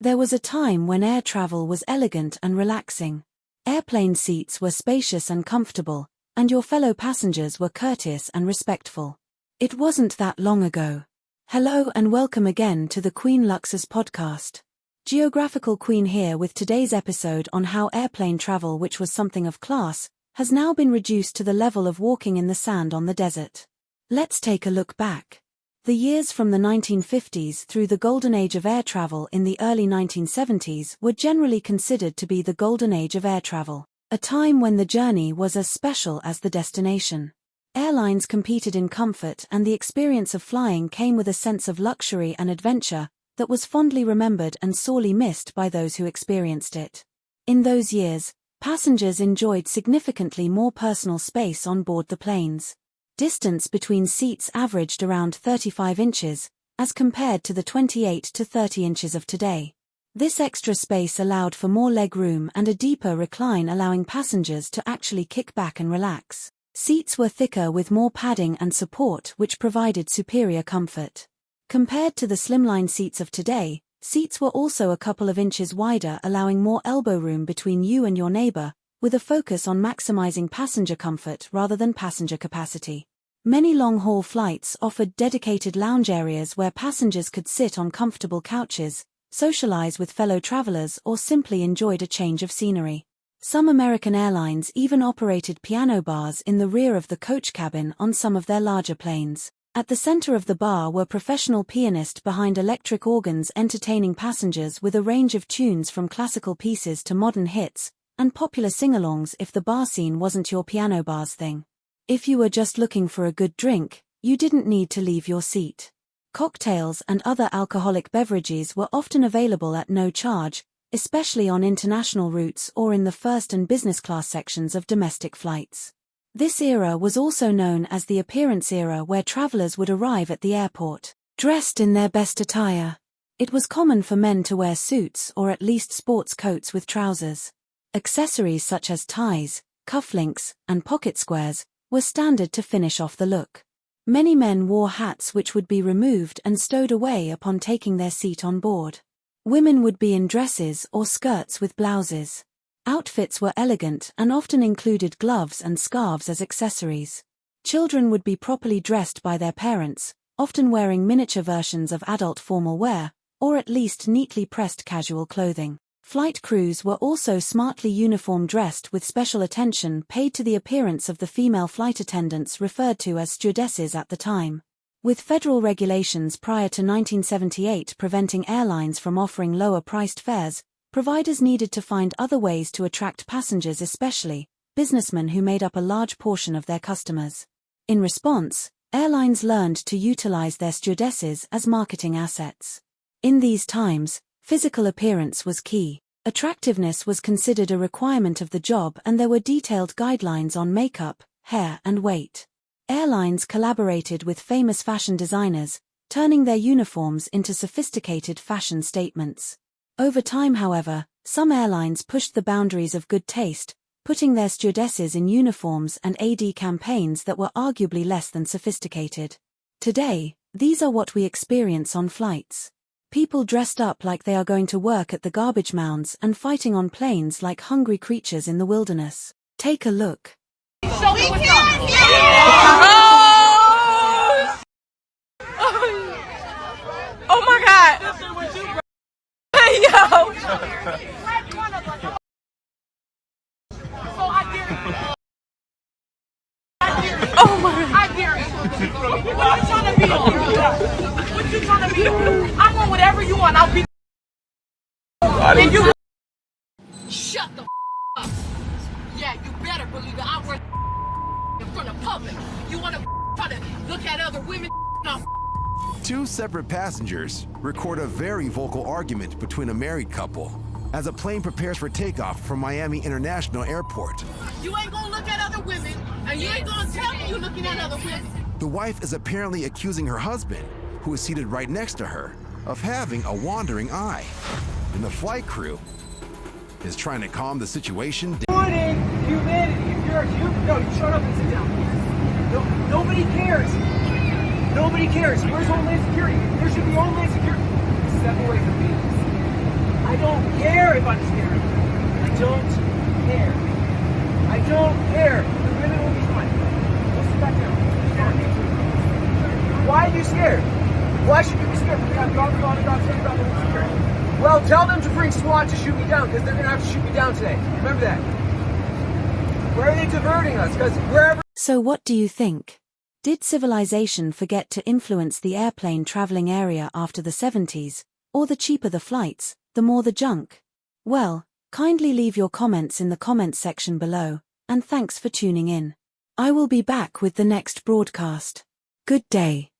There was a time when air travel was elegant and relaxing. Airplane seats were spacious and comfortable, and your fellow passengers were courteous and respectful. It wasn't that long ago. Hello and welcome again to the Queen Luxus podcast. Geographical Queen here with today's episode on how airplane travel, which was something of class, has now been reduced to the level of walking in the sand on the desert. Let's take a look back. The years from the 1950s through the golden age of air travel in the early 1970s were generally considered to be the golden age of air travel, a time when the journey was as special as the destination. Airlines competed in comfort, and the experience of flying came with a sense of luxury and adventure that was fondly remembered and sorely missed by those who experienced it. In those years, passengers enjoyed significantly more personal space on board the planes. Distance between seats averaged around 35 inches, as compared to the 28 to 30 inches of today. This extra space allowed for more leg room and a deeper recline, allowing passengers to actually kick back and relax. Seats were thicker with more padding and support, which provided superior comfort. Compared to the slimline seats of today, seats were also a couple of inches wider, allowing more elbow room between you and your neighbor, with a focus on maximizing passenger comfort rather than passenger capacity. Many long-haul flights offered dedicated lounge areas where passengers could sit on comfortable couches, socialize with fellow travelers, or simply enjoyed a change of scenery. Some American airlines even operated piano bars in the rear of the coach cabin on some of their larger planes. At the center of the bar were professional pianists behind electric organs, entertaining passengers with a range of tunes from classical pieces to modern hits, and popular sing-alongs if the bar scene wasn't your piano bar's thing. If you were just looking for a good drink, you didn't need to leave your seat. Cocktails and other alcoholic beverages were often available at no charge, especially on international routes or in the first and business class sections of domestic flights. This era was also known as the appearance era, where travelers would arrive at the airport dressed in their best attire. It was common for men to wear suits or at least sports coats with trousers. Accessories such as ties, cufflinks, and pocket squares were standard to finish off the look. Many men wore hats which would be removed and stowed away upon taking their seat on board. Women would be in dresses or skirts with blouses. Outfits were elegant and often included gloves and scarves as accessories. Children would be properly dressed by their parents, often wearing miniature versions of adult formal wear, or at least neatly pressed casual clothing. Flight crews were also smartly uniform dressed, with special attention paid to the appearance of the female flight attendants, referred to as stewardesses at the time. With federal regulations prior to 1978 preventing airlines from offering lower-priced fares, providers needed to find other ways to attract passengers, especially businessmen who made up a large portion of their customers. In response, airlines learned to utilize their stewardesses as marketing assets. In these times, physical appearance was key. Attractiveness was considered a requirement of the job, and there were detailed guidelines on makeup, hair, and weight. Airlines collaborated with famous fashion designers, turning their uniforms into sophisticated fashion statements. Over time, however, some airlines pushed the boundaries of good taste, putting their stewardesses in uniforms and AD campaigns that were arguably less than sophisticated. Today, these are what we experience on flights. People dressed up like they are going to work at the garbage mounds and fighting on planes like hungry creatures in the wilderness. Take a look. Show me what's up. Oh my God. Yo. So I dare you. Oh my God. I dare you. What you trying to be on? What you trying to be on? I want whatever you want. I'll be. And you. Shut the up. Yeah, you better believe it. I work in front of public. You want to try to look at other women? No. Two separate passengers record a very vocal argument between a married couple as a plane prepares for takeoff from Miami International Airport. You ain't gonna look at other women, and you ain't gonna tell me you're looking at other women. The wife is apparently accusing her husband, who is seated right next to her, of having a wandering eye. And the flight crew is trying to calm the situation down. Humanity. If you're a human, no, you shut up and sit down. No, nobody cares. Nobody cares. Where's Homeland Security? There should be Homeland Security. Step away from me. I don't care if I'm scared. I don't care. I don't care. The women will be fine. Let's sit back down. Why are you scared? Why should you be scared? We have dogs on and dogs on and dogs on. Well, tell them to bring SWAT to shoot me down, because they're going to have to shoot me down today. Remember that. Where are they diverting us? Because wherever... So what do you think? Did civilization forget to influence the airplane traveling area after the 70s? Or the cheaper the flights, the more the junk? Well, kindly leave your comments in the comments section below, and thanks for tuning in. I will be back with the next broadcast. Good day.